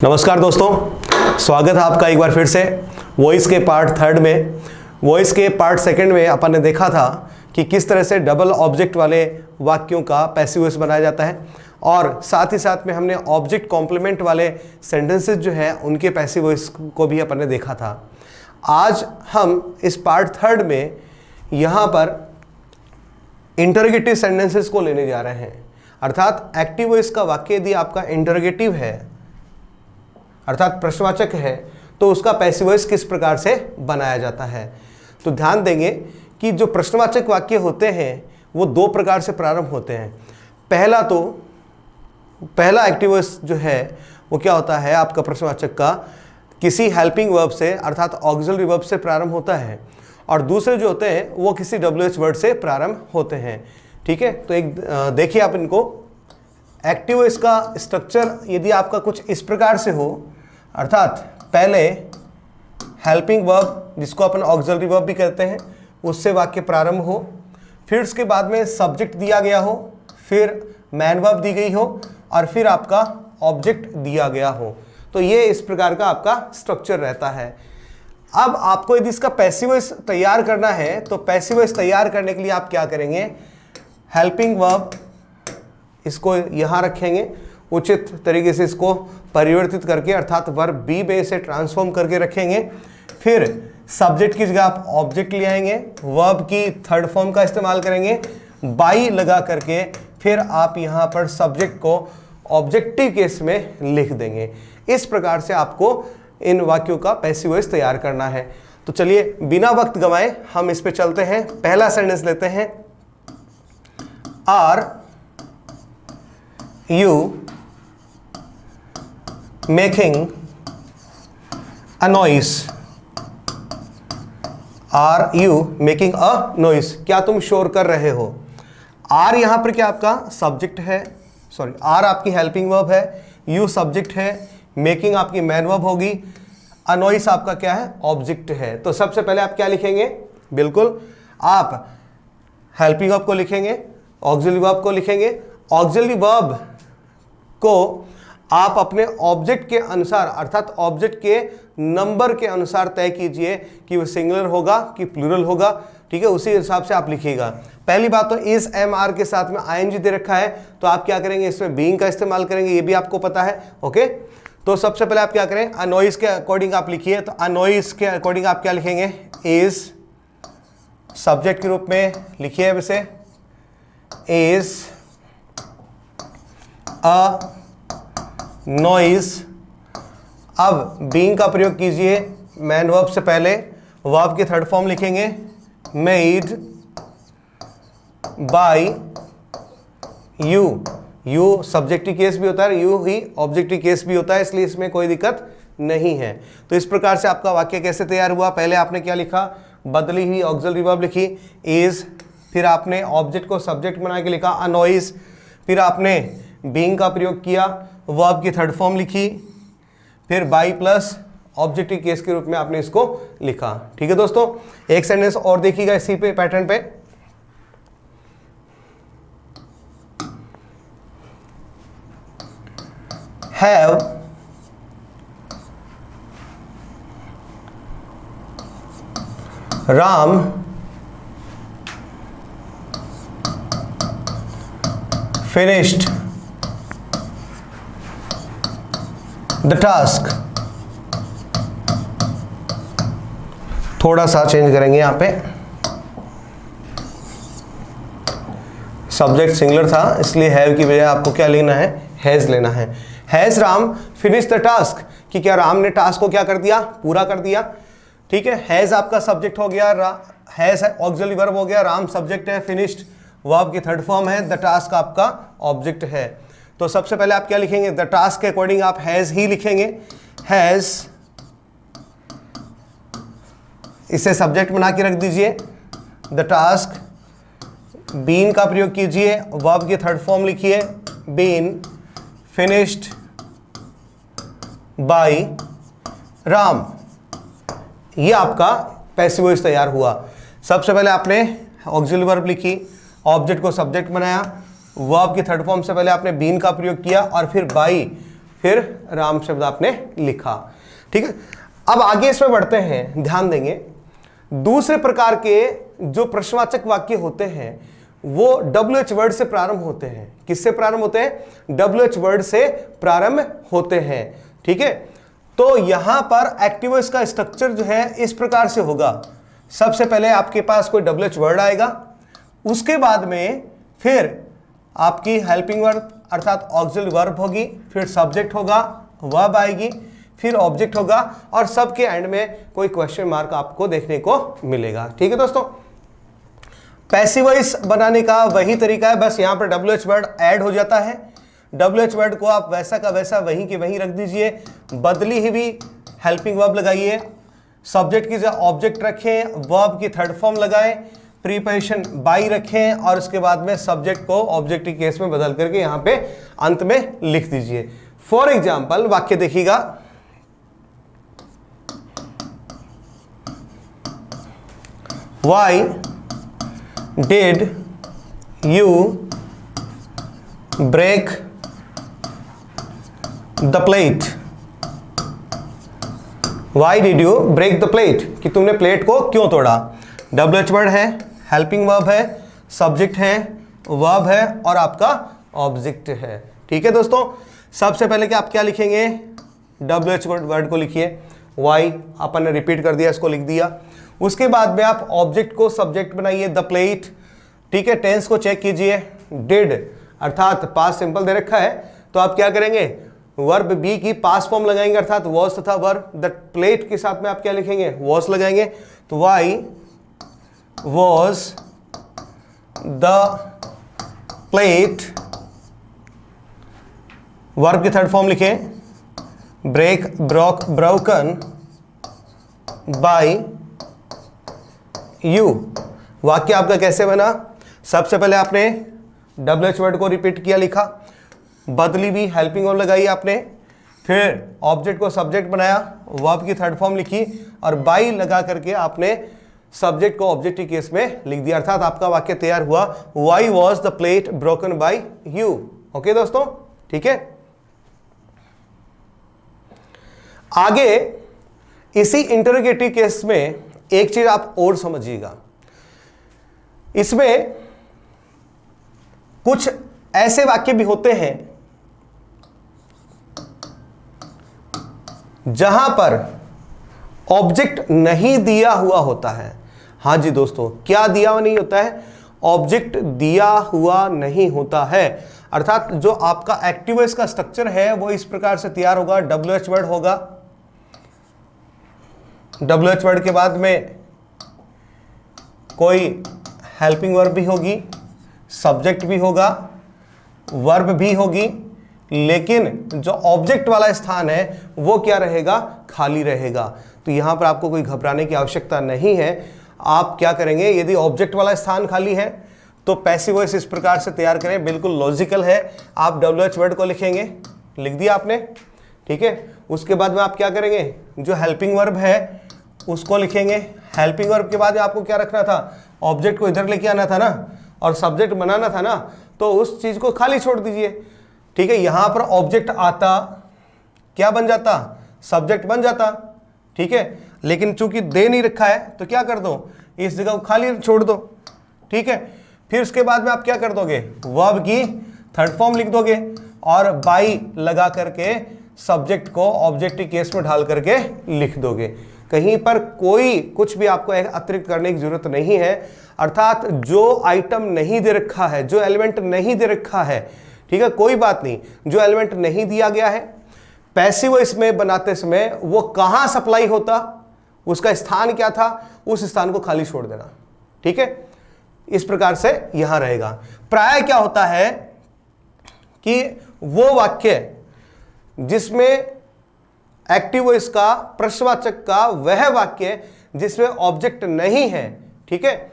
नमस्कार दोस्तों, स्वागत है आपका एक बार फिर से वॉइस के पार्ट थर्ड में। वॉइस के पार्ट सेकंड में अपन ने देखा था कि किस तरह से डबल ऑब्जेक्ट वाले वाक्यों का पैसिव वॉइस बनाया जाता है और साथ ही साथ में हमने ऑब्जेक्ट कॉम्प्लीमेंट वाले सेंटेंसेस जो है उनके पैसिव वॉइस को भी अपन ने देखा था। आज हम इस पार्ट थर्ड में यहाँ पर इंटरोगेटिव सेंटेंसेस को लेने जा रहे हैं। अर्थात एक्टिव वॉइस का वाक्य यदि आपका इंटरोगेटिव है अर्थात प्रश्नवाचक है तो उसका पैसिव वॉइस किस प्रकार से बनाया जाता है। तो ध्यान देंगे कि जो प्रश्नवाचक वाक्य होते हैं वो दो प्रकार से प्रारंभ होते हैं। पहला एक्टिव वॉइस जो है वो क्या होता है, आपका प्रश्नवाचक का किसी हेल्पिंग वर्ब से अर्थात ऑक्सिलरी वर्ब से प्रारंभ होता है और दूसरे जो होते हैं वो किसी WH वर्ड से प्रारंभ होते हैं। ठीक है, तो एक देखिए आप इनको। एक्टिव वॉइस का स्ट्रक्चर यदि आपका कुछ इस प्रकार से हो, अर्थात पहले हेल्पिंग वर्ब जिसको अपन ऑक्सिलरी वर्ब भी कहते हैं उससे वाक्य प्रारंभ हो, फिर उसके बाद में सब्जेक्ट दिया गया हो, फिर मैन वर्ब दी गई हो और फिर आपका ऑब्जेक्ट दिया गया हो। तो ये इस प्रकार का आपका स्ट्रक्चर रहता है। अब आपको यदि इसका पैसिव वॉइस तैयार करना है तो पैसिव वॉइस तैयार करने के लिए आप क्या करेंगे, हेल्पिंग वर्ब इसको यहाँ रखेंगे, उचित तरीके से इसको परिवर्तित करके अर्थात वर्ब बी में से ट्रांसफॉर्म करके रखेंगे। फिर सब्जेक्ट की जगह आप ऑब्जेक्ट ले आएंगे, वर्ब की थर्ड फॉर्म का इस्तेमाल करेंगे, बाई लगा करके फिर आप यहाँ पर सब्जेक्ट को ऑब्जेक्टिव केस में लिख देंगे। इस प्रकार से आपको इन वाक्यों का पैसिव वॉइस तैयार करना है। तो चलिए बिना वक्त गंवाए हम इस पे चलते हैं। पहला सेंटेंस लेते हैं, are you making a noise. Are you making a noise, क्या तुम शोर कर रहे हो। आर यहां पर क्या आपका सब्जेक्ट है, सॉरी आर आपकी हेल्पिंग वर्ब है, यू सब्जेक्ट है, मेकिंग आपकी मैन वर्ब होगी, अ नॉइस आपका क्या है, ऑब्जेक्ट है। तो सबसे पहले आप क्या लिखेंगे, बिल्कुल आप हेल्पिंग वर्ब को लिखेंगे, ऑक्सिलरी वर्ब को लिखेंगे। ऑक्सिलरी वर्ब को आप अपने ऑब्जेक्ट के अनुसार अर्थात ऑब्जेक्ट के नंबर के अनुसार तय कीजिए कि वो सिंगुलर होगा कि प्लूरल होगा। ठीक है, उसी हिसाब से आप लिखिएगा। पहली बात तो इस एम आर के साथ में ING दे रखा है तो आप क्या करेंगे, इसमें बीइंग का इस्तेमाल करेंगे, ये भी आपको पता है। ओके, तो सबसे पहले आप क्या करें, अ नॉइस के अकॉर्डिंग आप लिखिए। तो अ नॉइस के अकॉर्डिंग आप क्या लिखेंगे, इज सब्जेक्ट के रूप में लिखिए। अब इसे इज अ नॉइस। अब बीइंग का प्रयोग कीजिए, मैन वर्ब से पहले वर्ब की थर्ड फॉर्म लिखेंगे, made by you. You subjective case भी होता है, यू ही ऑब्जेक्टिव केस भी होता है, इसलिए इसमें कोई दिक्कत नहीं है। तो इस प्रकार से आपका वाक्य कैसे तैयार हुआ, पहले आपने क्या लिखा, बदली हुई ऑक्सिलरी वर्ब लिखी इज, फिर आपने ऑब्जेक्ट को सब्जेक्ट बना के लिखा अ नॉइस, फिर आपने बीइंग का प्रयोग किया, वर्ब की थर्ड फॉर्म लिखी, फिर बाई प्लस ऑब्जेक्टिव केस के रूप में आपने इसको लिखा। ठीक है दोस्तों, एक सेंटेंस और देखिएगा इसी पे पैटर्न पे। Have Ram finished the task. थोड़ा सा चेंज करेंगे यहां पे, सब्जेक्ट सिंगुलर था इसलिए हैव की बजाय आपको क्या लेना है, हैज लेना है। Has Ram finish the task, कि क्या राम ने टास्क को क्या कर दिया, पूरा कर दिया। ठीक है, हैज आपका सब्जेक्ट हो गया, हैज ऑक्सिलरी वर्ब हो गया, राम सब्जेक्ट है, फिनिश्ड वर्ब की थर्ड फॉर्म है, द टास्क आपका ऑब्जेक्ट है। तो सबसे पहले आप क्या लिखेंगे, द टास्क के अकॉर्डिंग आप हैज ही लिखेंगे। हैज इसे सब्जेक्ट बना के रख दीजिए, द टास्क। बीन का प्रयोग कीजिए, वर्ब की थर्ड फॉर्म लिखिए, बीन फिनिश्ड बाय राम। ये आपका पैसिव वॉइस तैयार हुआ। सबसे पहले आपने ऑक्सिलरी वर्ब लिखी, ऑब्जेक्ट को सब्जेक्ट बनाया, वर्ब की थर्ड फॉर्म से पहले आपने बीन का प्रयोग किया और फिर बाई फिर राम शब्द आपने लिखा। ठीक है, अब आगे इसमें बढ़ते हैं, ध्यान देंगे। दूसरे प्रकार के जो प्रश्नवाचक वाक्य होते हैं वो WH वर्ड से प्रारंभ होते हैं। किससे प्रारंभ होते हैं? WH वर्ड से प्रारंभ होते हैं। ठीक है, तो यहां पर एक्टिव वॉइस का स्ट्रक्चर जो है इस प्रकार से होगा। सबसे पहले आपके पास कोई WH वर्ड आएगा, उसके बाद में फिर आपकी हेल्पिंग वर्ब अर्थात ऑक्सिलरी वर्ब होगी, फिर सब्जेक्ट होगा, वर्ब आएगी, फिर ऑब्जेक्ट होगा और सबके एंड में कोई क्वेश्चन मार्क आपको देखने को मिलेगा। ठीक है दोस्तों, पैसिव वॉइस बनाने का वही तरीका है, बस यहां पर WH वर्ड ऐड हो जाता है। WH वर्ड को आप वैसा का वैसा वहीं के वहीं रख दीजिए, बदली ही भी हेल्पिंग वर्ब लगाइए, सब्जेक्ट की जगह ऑब्जेक्ट रखें, वर्ब की थर्ड फॉर्म लगाएं, प्रीपोजिशन बाई रखें और उसके बाद में सब्जेक्ट को ऑब्जेक्ट के केस में बदल करके यहां पे अंत में लिख दीजिए। फॉर एग्जाम्पल वाक्य देखिएगा, Why did you break the plate? Why did you break the plate? कि तुमने प्लेट को क्यों तोड़ा? WH वर्ड है, हेल्पिंग वर्ब है, सब्जेक्ट है, वर्ब है और आपका ऑब्जेक्ट है। ठीक है दोस्तों, सबसे पहले कि आप क्या लिखेंगे? WH वर्ड को लिखिए, वाई अपन ने रिपीट कर दिया, इसको लिख दिया। उसके बाद में आप ऑब्जेक्ट को सब्जेक्ट बनाइए, द प्लेट। ठीक है, टेंस को चेक कीजिए, डिड अर्थात पास्ट सिंपल दे रखा है तो आप क्या करेंगे? वर्ब बी की पास्ट फॉर्म लगाएंगे अर्थात वॉज तथा वर्ब। द प्लेट के साथ में आप क्या लिखेंगे? वॉज लगाएंगे, तो why was the plate, verb की थर्ड फॉर्म लिखें, break, broke, broken by you. वाक्य आपका कैसे बना? सबसे पहले आपने WH वर्ड को रिपीट किया, लिखा, बदली भी हेल्पिंग वर्ब लगाई आपने, फिर ऑब्जेक्ट को सब्जेक्ट बनाया, वर्ब की थर्ड फॉर्म लिखी और बाई लगा करके आपने सब्जेक्ट को ऑब्जेक्ट के केस में लिख दिया, अर्थात आपका वाक्य तैयार हुआ, Y was the plate broken by you. Okay दोस्तों, ठीक है। आगे इसी इंटरोगेटिव केस में एक चीज आप और समझिएगा, इसमें कुछ ऐसे वाक्य भी होते हैं जहां पर ऑब्जेक्ट नहीं दिया हुआ होता है। हां जी दोस्तों, क्या दिया हुआ नहीं होता है? ऑब्जेक्ट दिया हुआ नहीं होता है, अर्थात जो आपका एक्टिव वॉइस का स्ट्रक्चर है वो इस प्रकार से तैयार होगा। WH वर्ड होगा, WH वर्ड के बाद में कोई हेल्पिंग वर्ब भी होगी, सब्जेक्ट भी होगा, वर्ब भी होगी, लेकिन जो ऑब्जेक्ट वाला स्थान है वो क्या रहेगा? खाली रहेगा। तो यहां पर आपको कोई घबराने की आवश्यकता नहीं है। आप क्या करेंगे? यदि ऑब्जेक्ट वाला स्थान खाली है तो पैसिव वॉइस इस प्रकार से तैयार करें, बिल्कुल लॉजिकल है। आप WH वर्ड को लिखेंगे, लिख दिया आपने, ठीक है। उसके बाद में आप क्या करेंगे? जो हेल्पिंग वर्ब है उसको लिखेंगे। हेल्पिंग वर्ब के बाद आपको क्या रखना था? ऑब्जेक्ट को इधर लेके आना था ना और सब्जेक्ट बनाना था ना, तो उस चीज को खाली छोड़ दीजिए। ठीक है, यहां पर ऑब्जेक्ट आता, क्या बन जाता? सब्जेक्ट बन जाता। ठीक है, लेकिन चूंकि दे नहीं रखा है तो क्या कर दो? इस जगह को खाली छोड़ दो। ठीक है, फिर उसके बाद में आप क्या कर दोगे? वर्ब की थर्ड फॉर्म लिख दोगे और बाई लगा करके सब्जेक्ट को ऑब्जेक्ट के केस में ढाल करके लिख दोगे। कहीं पर कोई कुछ भी आपको अतिरिक्त करने की जरूरत नहीं है, अर्थात जो आइटम नहीं दे रखा है, जो एलिमेंट नहीं दे रखा है, ठीक है, कोई बात नहीं, जो एलिमेंट नहीं दिया गया है, पैसिव वॉइस में बनाते समय वो कहां सप्लाई होता, उसका स्थान क्या था, उस स्थान को खाली छोड़ देना। ठीक है, इस प्रकार से यहां रहेगा। प्राय क्या होता है कि वो वाक्य जिसमें एक्टिव वॉइस का, प्रश्नवाचक का वह वाक्य जिसमें ऑब्जेक्ट नहीं है, ठीक है,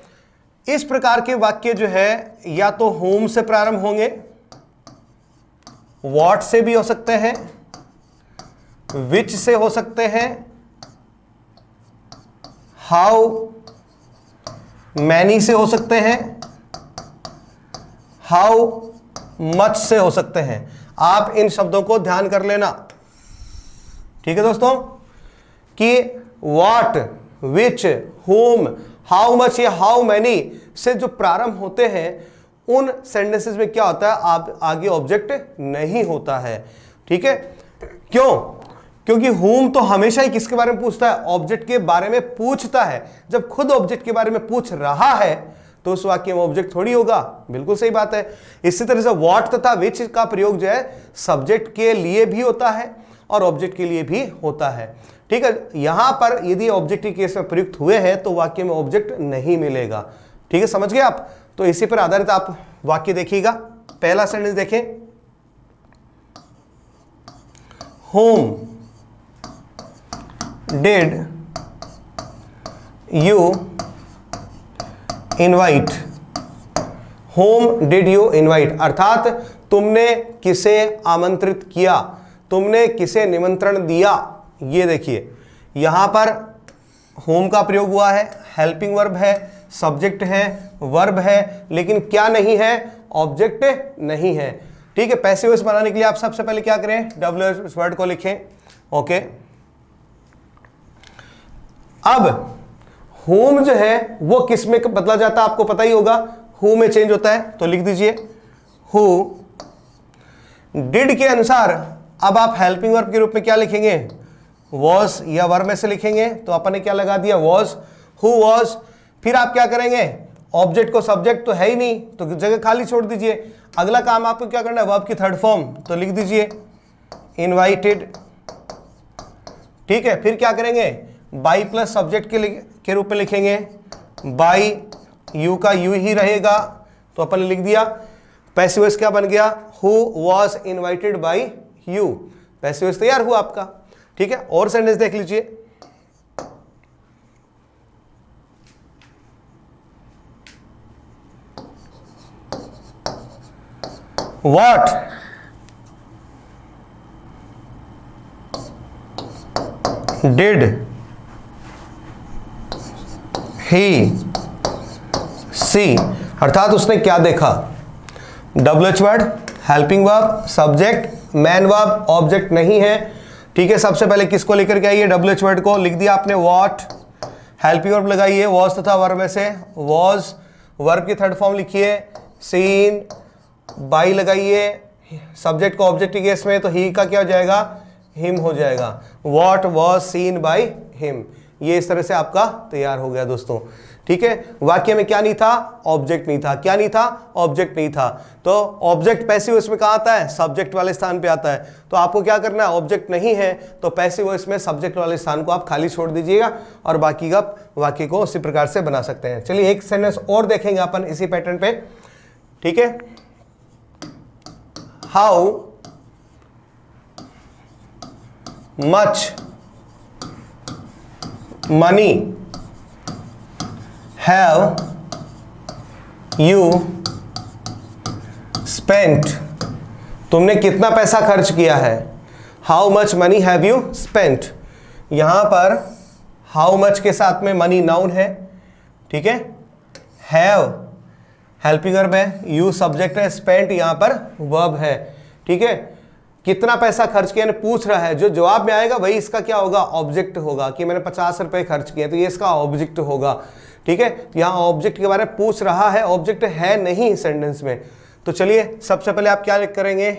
इस प्रकार के वाक्य जो है या तो होम से प्रारंभ होंगे, व्हाट से भी हो सकते हैं, विच से हो सकते हैं, हाउ मैनी से हो सकते हैं, हाउ मच से हो सकते हैं। आप इन शब्दों को ध्यान कर लेना, ठीक है दोस्तों, कि what, which, home, how much या हाउ मैनी से जो प्रारंभ होते हैं उन सेंटेंसेस में क्या होता है, आप आगे ऑब्जेक्ट नहीं होता है, ठीक है। क्यों? क्योंकि whom तो हमेशा ही किसके बारे में पूछता है, ऑब्जेक्ट के बारे में पूछता है। जब खुद ऑब्जेक्ट के बारे में पूछ रहा है तो उस वाक्य में ऑब्जेक्ट थोड़ी होगा, बिल्कुल सही बात है। इसी तरह से व्हाट तथा विच का प्रयोग जो है सब्जेक्ट के लिए भी होता है और ऑब्जेक्ट के लिए भी होता है, ठीक है। यहां पर यदि ऑब्जेक्ट के केस में प्रयुक्त हुए हैं तो वाक्य में ऑब्जेक्ट नहीं मिलेगा, ठीक है, समझ गए आप। तो इसी पर आधारित आप वाक्य देखिएगा। पहला सेंटेंस देखें, home did you invite, home did you invite अर्थात तुमने किसे आमंत्रित किया, तुमने किसे निमंत्रण दिया। ये देखिए यहां पर होम का प्रयोग हुआ है, हेल्पिंग वर्ब है, सब्जेक्ट है, वर्ब है, लेकिन क्या नहीं है, ऑब्जेक्ट नहीं है, ठीक है। पैसिव वॉइस बनाने के लिए आप सबसे पहले क्या करें, WH वर्ड को लिखें, ओके। अब होम जो है वो किस में बदला जाता है आपको पता ही होगा, हु में चेंज होता है, तो लिख दीजिए हु। डिड के अनुसार अब आप हेल्पिंग वर्ब के रूप में क्या लिखेंगे, वॉज या वर्ब में से लिखेंगे, तो अपन ने क्या लगा दिया, वॉज, हु वॉज। फिर आप क्या करेंगे, ऑब्जेक्ट को, सब्जेक्ट तो है ही नहीं तो जगह खाली छोड़ दीजिए। अगला काम आपको क्या करना है, वर्ब की थर्ड फॉर्म, तो लिख दीजिए इनवाइटेड, ठीक है। फिर क्या करेंगे, बाई प्लस सब्जेक्ट के रूप में लिखेंगे, बाई, यू का यू ही रहेगा, तो अपन ने लिख दिया। पैसिव वॉइस क्या बन गया, who was invited by you, passive voice तैयार हुआ आपका, ठीक है। और सेंटेंस देख लीजिए, What did he see अर्थात उसने क्या देखा। WH word, helping verb, subject, man verb, object नहीं है, ठीक है। सबसे पहले किसको लेकर के आइए, WH वर्ड को लिख दिया आपने, व्हाट, हेल्पिंग वर्ब लगाइए, वॉज तथा वर्ब में से वॉज, वर्ब की थर्ड फॉर्म लिखिए, सीन, बाई लगाइए, सब्जेक्ट को ऑब्जेक्ट के केस में तो ही का क्या हो जाएगा, हिम हो जाएगा, what was seen by him. ये इस तरह से आपका तैयार हो गया दोस्तों, ठीक है। वाक्य में क्या नहीं था, ऑब्जेक्ट नहीं था, क्या नहीं था, ऑब्जेक्ट नहीं था। तो ऑब्जेक्ट पैसिव वॉइस में कहाँ आता है, सब्जेक्ट वाले स्थान पे आता है। तो आपको क्या करना है, ऑब्जेक्ट नहीं है तो पैसिव वॉइस में सब्जेक्ट वाले स्थान को आप खाली छोड़ दीजिएगा और बाकी का वाक्य को उसी प्रकार से बना सकते हैं। चलिए एक सेंटेंस और देखेंगे अपन इसी पैटर्न पे, ठीक है। How much money have you spent? तुमने कितना पैसा खर्च किया है। How much money have you spent? यहां पर how much के साथ में money नाउन है, ठीक है। have हेल्पिंग वर्ब है, यू सब्जेक्ट है, स्पेंट यहां पर वर्ब है, ठीक है। कितना पैसा खर्च किया पूछ रहा है, जो जवाब में आएगा वही इसका क्या होगा, ऑब्जेक्ट होगा, कि मैंने 50 रुपए खर्च किए तो ये इसका ऑब्जेक्ट होगा, ठीक है। यहां ऑब्जेक्ट के बारे में पूछ रहा है, ऑब्जेक्ट है नहीं सेंटेंस में। तो चलिए सबसे पहले आप क्या करेंगे,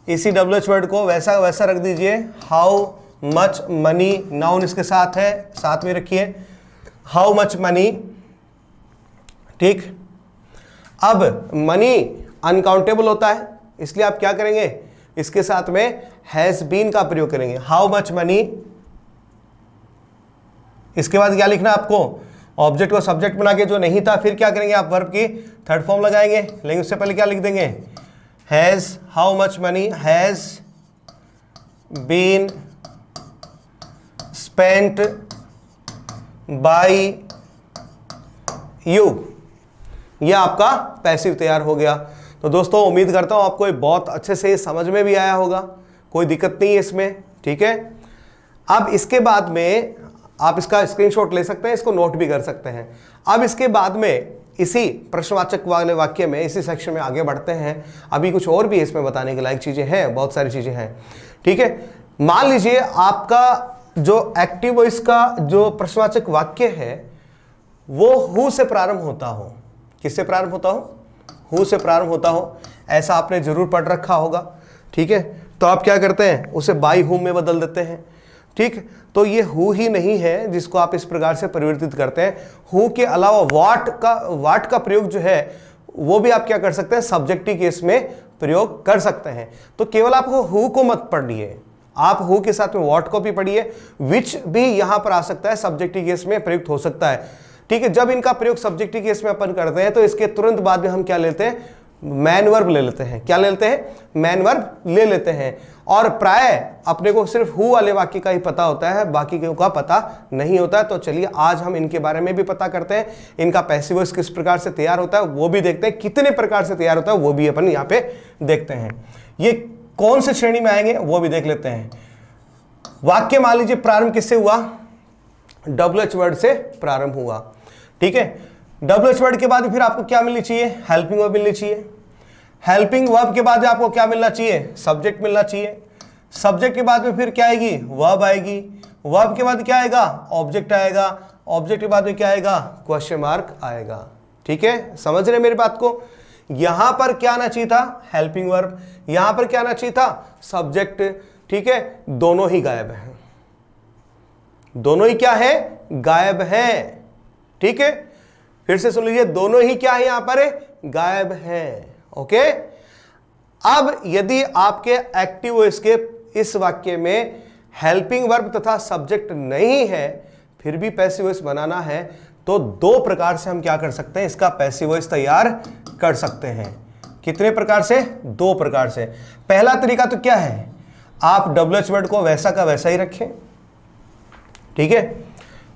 इसी WH वर्ड को वैसा वैसा रख दीजिए, हाउ मच मनी, नाउन इसके साथ है, साथ में रखिए हाउ मच मनी, ठीक। अब मनी अनकाउंटेबल होता है, इसलिए आप क्या करेंगे, इसके साथ में हैज बीन का प्रयोग करेंगे, हाउ मच मनी। इसके बाद क्या लिखना आपको, ऑब्जेक्ट को सब्जेक्ट बना के जो नहीं था, फिर क्या करेंगे आप, वर्ब की थर्ड फॉर्म लगाएंगे, लेकिन उससे पहले क्या लिख देंगे, has, how much money has been spent by you. यह आपका पैसिव तैयार हो गया। तो दोस्तों उम्मीद करता हूं आपको ये बहुत अच्छे से समझ में भी आया होगा, कोई दिक्कत नहीं है इसमें, ठीक है। अब इसके बाद में आप इसका स्क्रीनशॉट ले सकते हैं, इसको नोट भी कर सकते हैं। अब इसके बाद में इसी प्रश्नवाचक वाले वाक्य में, इसी सेक्शन में आगे बढ़ते हैं। अभी कुछ और भी इसमें बताने के लायक चीजें हैं, बहुत सारी चीजें हैं। ठीक है, मान लीजिए आपका जो एक्टिव वॉइस का जो प्रश्नवाचक वाक्य है वो हु से प्रारंभ होता हो। किससे प्रारंभ होता हो? हु से प्रारंभ होता हो। ऐसा आपने जरूर पढ़ रखा होगा। ठीक है, तो आप क्या करते हैं, उसे बाई हुम में बदल देते हैं। ठीक, तो ये हु ही नहीं है जिसको आप इस प्रकार से परिवर्तित करते हैं। हु के अलावा वाट का प्रयोग जो है वो भी आप क्या कर सकते हैं, सब्जेक्टिव केस में प्रयोग कर सकते हैं। तो केवल आपको हु को मत पढ़िए, आप हु के साथ में व्हाट को भी पढ़िए। विच भी यहां पर आ सकता है, सब्जेक्टिव केस में प्रयुक्त हो सकता है। ठीक है, जब इनका प्रयोग सब्जेक्टिव केस में अपन करते हैं तो इसके तुरंत बाद में हम क्या लेते हैं, मैन वर्ब ले लेते हैं। क्या लेते हैं? मैन वर्ब ले लेते हैं। और प्राय अपने को सिर्फ हु वाले वाक्य का ही पता होता है, बाकी का पता नहीं होता है। तो चलिए आज हम इनके बारे में भी पता करते हैं, इनका पैसिव वॉइस किस प्रकार से तैयार होता है वो भी देखते हैं, कितने प्रकार से तैयार होता है वो भी अपन यहाँ पे देखते हैं। ये कौन से श्रेणी में आएंगे वो भी देख लेते हैं। वाक्य मान लीजिए प्रारंभ किससे हुआ, WH वर्ड से प्रारंभ हुआ। ठीक है, WH वर्ड के बाद फिर आपको क्या मिलनी चाहिए, हेल्पिंग वर्ब मिलनी चाहिए। हेल्पिंग वर्ब के बाद आपको क्या मिलना चाहिए, सब्जेक्ट मिलना चाहिए। सब्जेक्ट के बाद में फिर क्या आएगी, वर्ब आएगी। वर्ब के बाद क्या आएगा, ऑब्जेक्ट आएगा। ऑब्जेक्ट के बाद में क्या आएगा, क्वेश्चन मार्क आएगा। ठीक है, समझ रहे मेरी बात को? यहां पर क्या आना चाहिए था, हेल्पिंग वर्ब। यहां पर क्या आना चाहिए था, सब्जेक्ट। ठीक है, दोनों ही गायब हैं, दोनों ही क्या है, गायब हैं। ठीक है, फिर से सुन लीजिए, दोनों ही क्या है यहां पर, गायब हैं। ओके, अब यदि आपके एक्टिव वॉइस के इस वाक्य में हेल्पिंग वर्ब तथा सब्जेक्ट नहीं है, फिर भी पैसिव वॉइस बनाना है, तो दो प्रकार से हम क्या कर सकते हैं, इसका पैसिव वॉइस तैयार कर सकते हैं। कितने प्रकार से, दो प्रकार से। पहला तरीका तो क्या है, आप WH वर्ड को वैसा का वैसा ही रखें। ठीक है,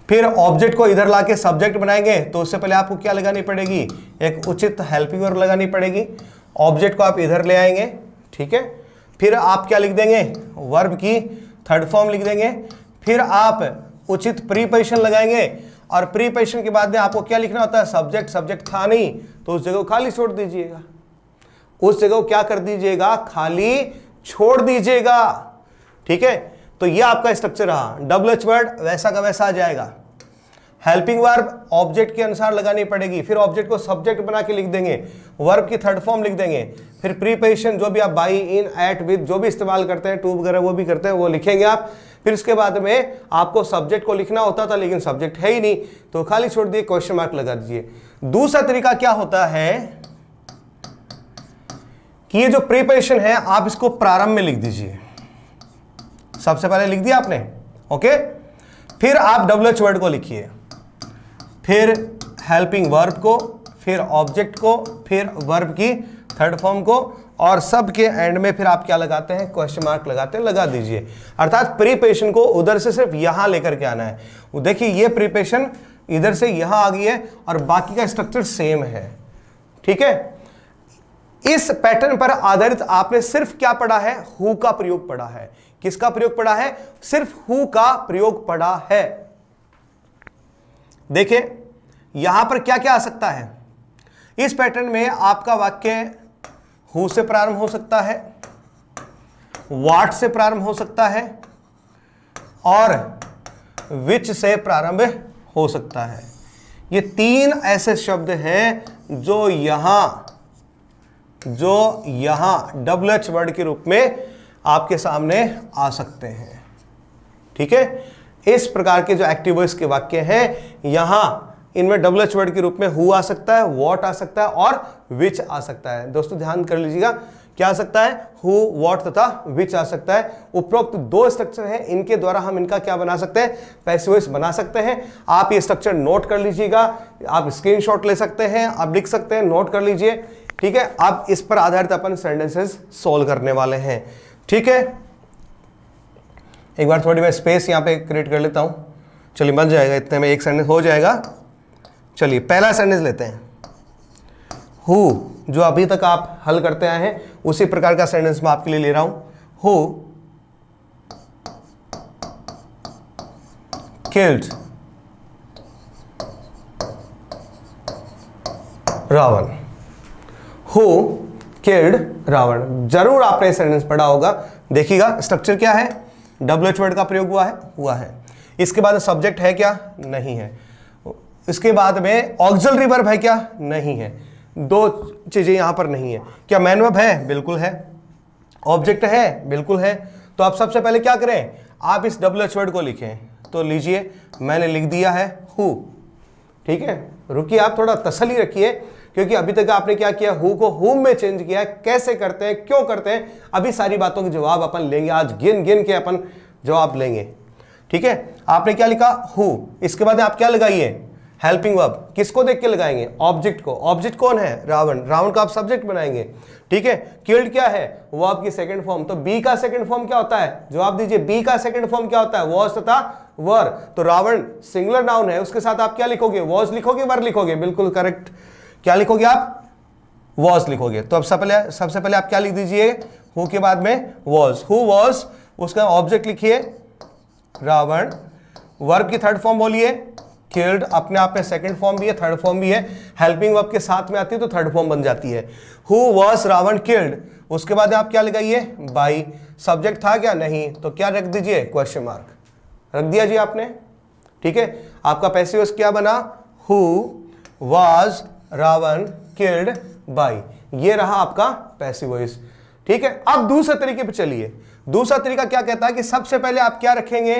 फिर ऑब्जेक्ट को इधर लाके सब्जेक्ट बनाएंगे तो उससे पहले आपको क्या लगानी पड़ेगी, एक उचित हेल्पिंग वर्ब लगानी पड़ेगी। ऑब्जेक्ट को आप इधर ले आएंगे। ठीक है, फिर आप क्या लिख देंगे, वर्ब की थर्ड फॉर्म लिख देंगे। फिर आप उचित प्रीपोजिशन लगाएंगे और प्रीपोजिशन के बाद में आपको क्या लिखना होता है, सब्जेक्ट। सब्जेक्ट था नहीं तो उस जगह को खाली छोड़ दीजिएगा, उस जगह को क्या कर दीजिएगा, खाली छोड़ दीजिएगा। ठीक है, तो ये आपका स्ट्रक्चर रहा। WH वर्ड वैसा का वैसा आ जाएगा। हेल्पिंग वर्ब ऑब्जेक्ट के अनुसार लगानी पड़ेगी, फिर ऑब्जेक्ट को सब्जेक्ट बना के लिख देंगे, वर्ब की थर्ड फॉर्म लिख देंगे, फिर प्रीपोजिशन जो भी आप बाई, इन, एट, विद जो भी इस्तेमाल करते हैं, टू वगैरह वो भी करते हैं, वो लिखेंगे आप। फिर इसके बाद में आपको सब्जेक्ट को लिखना होता था लेकिन सब्जेक्ट है ही नहीं तो खाली छोड़ दिए, क्वेश्चन मार्क लगा दीजिए। दूसरा तरीका क्या होता है कि ये जो प्रीपोजिशन है आप इसको प्रारंभ में लिख दीजिए। सबसे पहले लिख दिया आपने, ओके, फिर आप WH वर्ड को लिखिए, फिर हेल्पिंग वर्ब को, फिर ऑब्जेक्ट को, फिर वर्ब की थर्ड फॉर्म को, और सब के एंड में फिर आप क्या लगाते हैं, क्वेश्चन मार्क लगाते हैं, लगा दीजिए। अर्थात प्रीपोजिशन को उधर से सिर्फ यहां लेकर के आना है। देखिए ये प्रीपोजिशन इधर से यहां आ गई है और बाकी का स्ट्रक्चर सेम है। ठीक है, इस पैटर्न पर आधारित आपने सिर्फ क्या पढ़ा है, हु का प्रयोग पढ़ा है। किसका प्रयोग पढ़ा है, सिर्फ हु का प्रयोग पढ़ा है। देखिए यहां पर क्या क्या आ सकता है, इस पैटर्न में आपका वाक्य हु से प्रारंभ हो सकता है, व्हाट से प्रारंभ हो सकता है और विच से प्रारंभ हो सकता है। ये तीन ऐसे शब्द हैं जो यहां WH वर्ड के रूप में आपके सामने आ सकते हैं। ठीक है, इस प्रकार के जो एक्टिव वॉइस के वाक्य हैं यहां इनमें WH वर्ड के रूप में हु आ सकता है, व्हाट आ सकता है और विच आ सकता है। दोस्तों ध्यान कर लीजिएगा, क्या आ सकता है, हु, व्हाट तथा विच आ सकता है। उपरोक्त दो स्ट्रक्चर हैं, इनके द्वारा हम इनका क्या बना सकते हैं, पैसिव वॉइस बना सकते हैं। आप ये स्ट्रक्चर नोट कर लीजिएगा, आप स्क्रीनशॉट ले सकते हैं, आप लिख सकते हैं, नोट कर लीजिए। ठीक है, अब इस पर आधारित अपन सेंटेंसेस सोल्व करने वाले हैं। ठीक है, एक बार थोड़ी मैं स्पेस यहां पे क्रिएट कर लेता हूं। चलिए बन जाएगा, इतने में एक सेंटेंस हो जाएगा। चलिए पहला सेंटेंस लेते हैं, हु, जो अभी तक आप हल करते आए हैं उसी प्रकार का सेंटेंस मैं आपके लिए ले रहा हूं। Who killed Ravana, who killed Ravana. जरूर आपने सेंटेंस पढ़ा होगा। देखिएगा स्ट्रक्चर क्या है, WH वर्ड का प्रयोग हुआ है। इसके बाद सब्जेक्ट है क्या, नहीं है। इसके बाद में ऑक्सिलरी वर्ब है क्या, नहीं है। दो चीजें यहां पर नहीं है। क्या मैन वर्ब है, बिल्कुल है। ऑब्जेक्ट है, बिल्कुल है। तो आप सबसे पहले क्या करें, आप इस WH वर्ड को लिखें। तो लीजिए, मैंने लिख दिया है हु। ठीक है, रुकिए, आप थोड़ा तसल्ली रखिए, क्योंकि अभी तक आपने क्या किया, हु को हुम में चेंज किया है। कैसे करते हैं, क्यों करते हैं, अभी सारी बातों के जवाब अपन लेंगे। आज गिन गिन के अपन जवाब लेंगे। ठीक है, आपने क्या लिखा, हु। इसके बाद आप क्या लगाइए, हेल्पिंग वर्ब। किसको देख के लगाएंगे, ऑब्जेक्ट को। ऑब्जेक्ट कौन है, रावण। रावण को आप सब्जेक्ट बनाएंगे। ठीक है, किल्ड क्या है, वो आपकी सेकंड फॉर्म। तो बी का सेकंड फॉर्म क्या होता है, जवाब दीजिए। बी का सेकंड फॉर्म क्या होता है, वॉज तथा वर। तो रावण सिंगुलर नाउन है, उसके साथ आप क्या लिखोगे, वॉज लिखोगे, वर लिखोगे। बिल्कुल करेक्ट। क्या लिखोगे आप, वॉज लिखोगे। तो अब सबसे पहले आप क्या लिख दीजिए, हु के बाद में वॉज। हु वॉज, उसका ऑब्जेक्ट लिखिए रावण। वर्ब की थर्ड फॉर्म बोलिए किल्ड। अपने आप में सेकंड फॉर्म भी है, थर्ड फॉर्म भी है। हेल्पिंग वर्ब के साथ में आती है तो थर्ड फॉर्म बन जाती है। Who was Ravan killed. उसके बाद आप क्या लगाइए, बाई। सब्जेक्ट था क्या, नहीं, तो क्या रख दीजिए, क्वेश्चन मार्क रख दिया जी आपने। ठीक है, आपका पैसिव वॉइस क्या बना, who was Ravan killed by. ये रहा आपका पैसिव वॉइस। ठीक है, अब दूसरे तरीके पे चलिए। दूसरा तरीका क्या कहता है कि सबसे पहले आप क्या रखेंगे,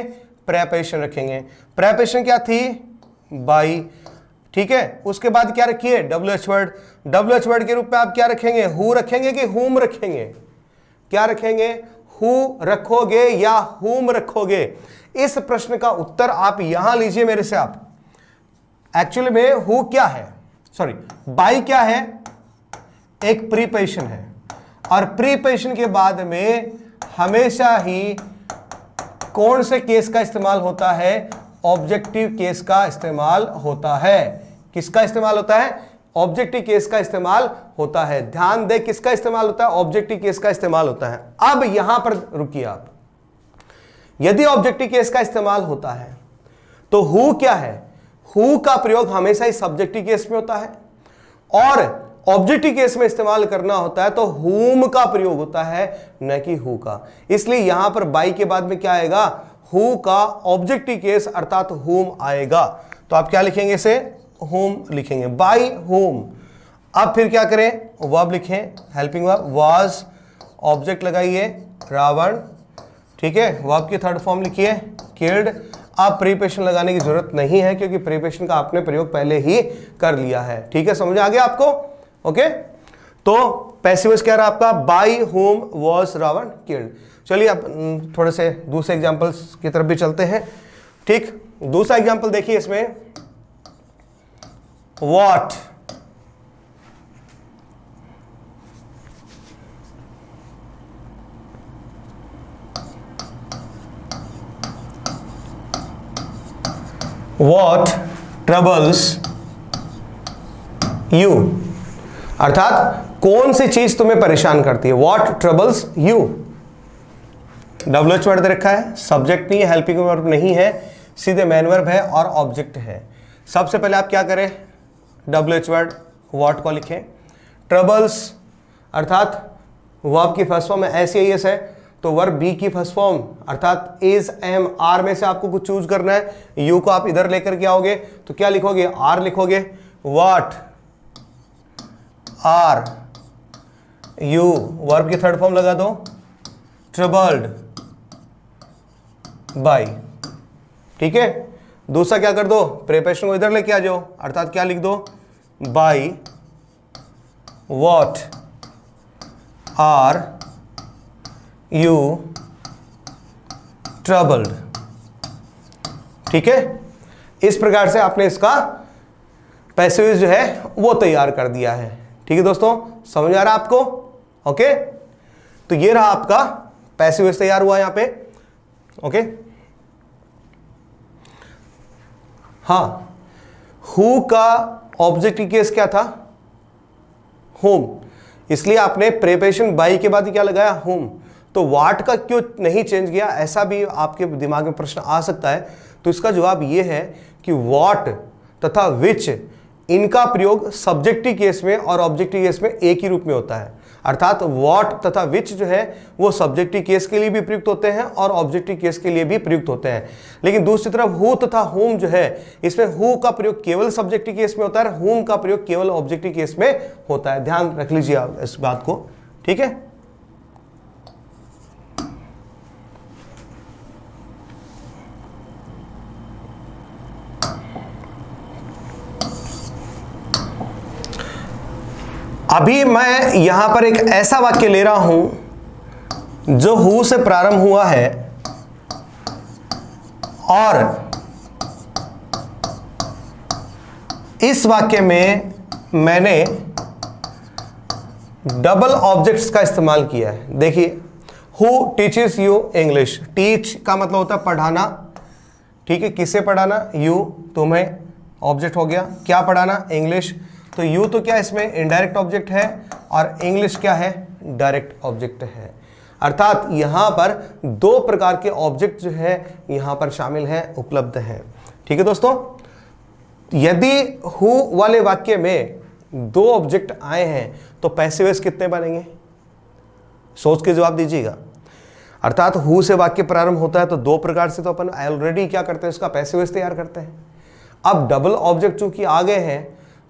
प्रेपोजिशन रखेंगे। प्रेपोजिशन क्या थी, बाई। ठीक है, उसके बाद क्या रखिए, WH वर्ड। WH वर्ड के रूप में आप क्या रखेंगे, हु रखेंगे कि हुम रखेंगे, क्या रखेंगे, हु रखोगे या हुम रखोगे। इस प्रश्न का उत्तर आप यहां लीजिए मेरे से। आप एक्चुअली में हु क्या है, सॉरी बाई क्या है, एक प्रीपोजिशन है। और प्रीपोजिशन के बाद में हमेशा ही कौन से केस का इस्तेमाल होता है, ऑब्जेक्टिव केस का इस्तेमाल होता है। किसका इस्तेमाल होता है, ऑब्जेक्टिव केस का इस्तेमाल होता है। ध्यान दे, किसका इस्तेमाल होता है, ऑब्जेक्टिव केस का इस्तेमाल होता है। अब यहां पर रुकिए आप, यदि ऑब्जेक्टिव केस का इस्तेमाल होता है तो हु क्या है, हु का प्रयोग हमेशा ही सब्जेक्टिव केस में होता है, और ऑब्जेक्टिव केस में इस्तेमाल करना होता है तो हुम का प्रयोग होता है, न कि हु का। इसलिए यहां पर बाई के बाद में क्या आएगा, हु का ऑब्जेक्टिव केस अर्थात हुम आएगा। तो आप क्या लिखेंगे इसे, हुम लिखेंगे, बाई हुम। अब फिर क्या करें, वर्ब लिखें, हेल्पिंग वर्ब। वाज, ऑब्जेक्ट लगाइए रावण। ठीक है, वर्ब की थर्ड फॉर्म लिखिए किल्ड। अब प्रीपोजिशन लगाने की जरूरत नहीं है, क्योंकि प्रीपोजिशन का आपने प्रयोग पहले ही कर लिया है। ठीक है, समझ आ गया आपको। ओके, तो पैसिव वॉइस क्या रहा आपका, बाई हुम वॉज रावण किल्ड। चलिए अब थोड़े से दूसरे एग्जांपल्स की तरफ भी चलते हैं। ठीक, दूसरा एग्जांपल देखिए इसमें, व्हाट, व्हाट ट्रबल्स यू, अर्थात कौन सी चीज तुम्हें परेशान करती है। What troubles you, WH word दे रखा है, सब्जेक्ट नहीं है, हेल्पिंग वर्ब नहीं है, सीधे मैन वर्ब है और ऑब्जेक्ट है। सबसे पहले आप क्या करें, WH वर्ड व्हाट को लिखें। ट्रबल्स अर्थात वर्ब की फर्स्ट फॉर्म है SAS है, तो वर्ब बी की फर्स्ट फॉर्म अर्थात इज एम आर में से आपको कुछ चूज करना है। यू को आप इधर लेकर के आओगे तो क्या लिखोगे, आर लिखोगे। व्हाट आर यू, वर्ब की थर्ड फॉर्म लगा दो, ट्रबल्ड बाई। ठीक है, दूसरा क्या कर दो, प्रीपोजिशन को इधर लेके आ जाओ, अर्थात क्या लिख दो, by what are you troubled. ठीक है, इस प्रकार से आपने इसका पैसिव वॉइस जो है वो तैयार कर दिया है। ठीक है दोस्तों, समझ आ रहा है आपको। ओके, तो ये रहा आपका पैसिव वॉइस तैयार हुआ यहां पे। ओके, हाँ, हु का ऑब्जेक्टिव केस क्या था, होम, इसलिए आपने प्रीपोजिशन बाई के बाद क्या लगाया, होम। तो वाट का क्यों नहीं चेंज किया, ऐसा भी आपके दिमाग में प्रश्न आ सकता है। तो इसका जवाब यह है कि व्हाट तथा विच इनका प्रयोग सब्जेक्टिव केस में और ऑब्जेक्टिव केस में एक ही रूप में होता है। अर्थात व्हाट तथा विच जो है वो सब्जेक्टिव केस के लिए भी प्रयुक्त होते हैं और ऑब्जेक्टिव केस के लिए भी प्रयुक्त होते हैं। लेकिन दूसरी तरफ हु तथा हुम जो है, इसमें हु का प्रयोग केवल सब्जेक्टिव केस में होता है, हुम का प्रयोग केवल ऑब्जेक्टिव केस में होता है। ध्यान रख लीजिए आप इस बात को, ठीक है। अभी मैं यहां पर एक ऐसा वाक्य ले रहा हूं जो हु से प्रारंभ हुआ है और इस वाक्य में मैंने डबल ऑब्जेक्ट्स का इस्तेमाल किया है। देखिए, who teaches you English. Teach का मतलब होता है पढ़ाना, ठीक है। किसे पढ़ाना? यू, तुम्हें। ऑब्जेक्ट हो गया। क्या पढ़ाना? इंग्लिश। तो यू तो क्या इसमें इनडायरेक्ट ऑब्जेक्ट है और इंग्लिश क्या है? डायरेक्ट ऑब्जेक्ट है। अर्थात यहां पर दो प्रकार के ऑब्जेक्ट जो है यहां पर शामिल हैं, उपलब्ध हैं, ठीक है दोस्तों। यदि हु वाले वाक्य में दो ऑब्जेक्ट आए हैं तो पैसिव वॉइस कितने बनेंगे? सोच के जवाब दीजिएगा। अर्थात हु से वाक्य प्रारंभ होता है तो दो प्रकार से तो अपन ऑलरेडी क्या करते हैं, उसका पैसिव वॉइस तैयार करते हैं। अब डबल ऑब्जेक्ट चूंकि आ गए हैं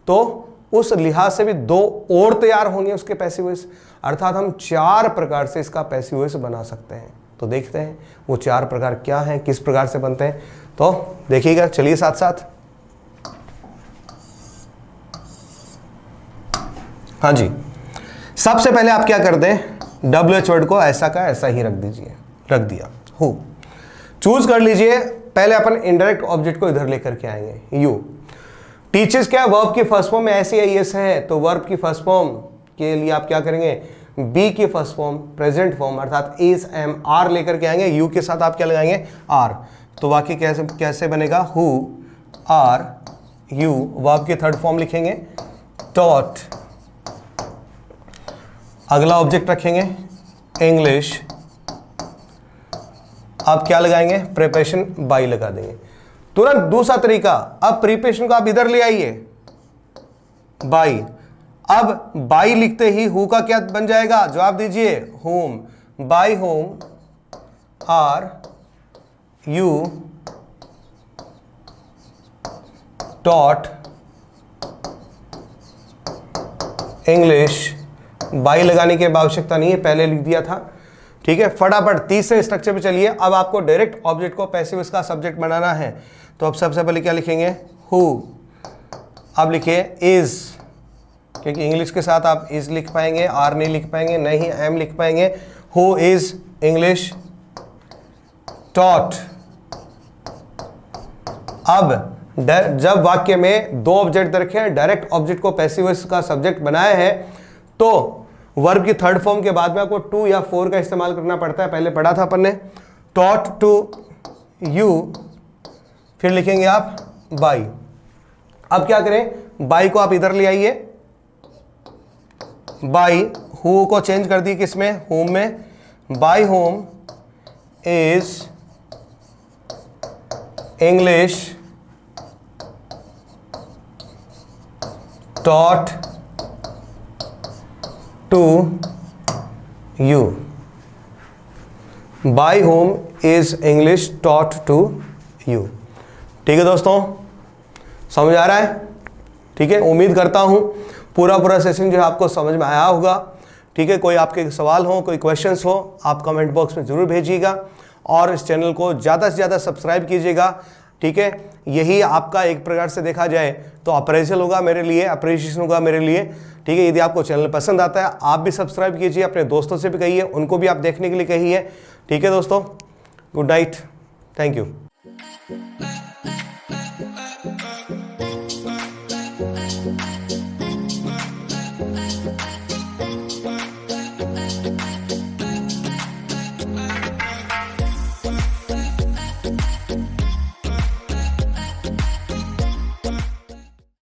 तो उस लिहाज से भी दो और तैयार होंगे उसके पैसिव वॉइस। अर्थात हम चार प्रकार से इसका पैसिव वॉइस बना सकते हैं। तो देखते हैं वो चार प्रकार क्या हैं, किस प्रकार से बनते हैं, तो देखिएगा, चलिए साथ साथ। हाँ जी, सबसे पहले आप क्या कर दें, WH वर्ड को ऐसा का ऐसा ही रख दीजिए। रख दिया, हु चूज कर लीजिए। पहले अपन इनडायरेक्ट ऑब्जेक्ट को इधर लेकर के आएंगे, यू। टीचर्स क्या वर्ब की फर्स्ट फॉर्म में ऐसे एस है, तो वर्ब की फर्स्ट फॉर्म के लिए आप क्या करेंगे, बी की फर्स्ट फॉर्म प्रेजेंट फॉर्म अर्थात इज एम आर लेकर के आएंगे। यू के साथ आप क्या लगाएंगे, आर। तो वाक्य कैसे कैसे बनेगा, हु आर यू। वर्ब की थर्ड फॉर्म लिखेंगे टॉट। अगला ऑब्जेक्ट रखेंगे इंग्लिश। आप क्या लगाएंगे, प्रिपरेशन बाई लगा देंगे। तुरंत दूसरा तरीका, अब प्रिपरेशन को आप इधर ले आइए, बाई। अब बाई लिखते ही हु का क्या बन जाएगा, जवाब दीजिए, home. By home are you taught English. By लगाने की आवश्यकता नहीं है, पहले लिख दिया था, ठीक है। फटाफट तीसरे स्ट्रक्चर पे चलिए। अब आपको डायरेक्ट ऑब्जेक्ट को पैसिव इसका सब्जेक्ट बनाना है, तो अब सबसे पहले क्या लिखेंगे, हु। अब लिखिए इज, क्योंकि इंग्लिश के साथ आप इज लिख पाएंगे, आर नहीं लिख पाएंगे, नहीं एम लिख पाएंगे। Who is English taught. अब जब वाक्य में दो ऑब्जेक्ट रखे, डायरेक्ट ऑब्जेक्ट को पैसिव वॉइस का सब्जेक्ट बनाया है, तो वर्ब की थर्ड फॉर्म के बाद में आपको टू या फोर का इस्तेमाल करना पड़ता है। पहले पढ़ा था अपन ने, टॉट टू यू, फिर लिखेंगे आप बाई। अब क्या करें, बाई को आप इधर ले आइए, बाई। हु को चेंज कर दी किसमें, होम में। By home is English taught to you. By home is English taught to you. ठीक है दोस्तों, समझ आ रहा है? ठीक है, उम्मीद करता हूं पूरा सेशन जो है आपको समझ में आया होगा। ठीक है, कोई आपके सवाल हो, कोई क्वेश्चंस हो, आप कमेंट बॉक्स में ज़रूर भेजिएगा और इस चैनल को ज़्यादा से ज़्यादा सब्सक्राइब कीजिएगा। ठीक है, यही आपका एक प्रकार से देखा जाए तो अप्रेशियल होगा मेरे लिए, अप्रिशिएशन होगा मेरे लिए। ठीक है, यदि आपको चैनल पसंद आता है आप भी सब्सक्राइब कीजिए, अपने दोस्तों से भी कहिए, उनको भी आप देखने के लिए कहिए। ठीक है दोस्तों, गुड नाइट, थैंक यू।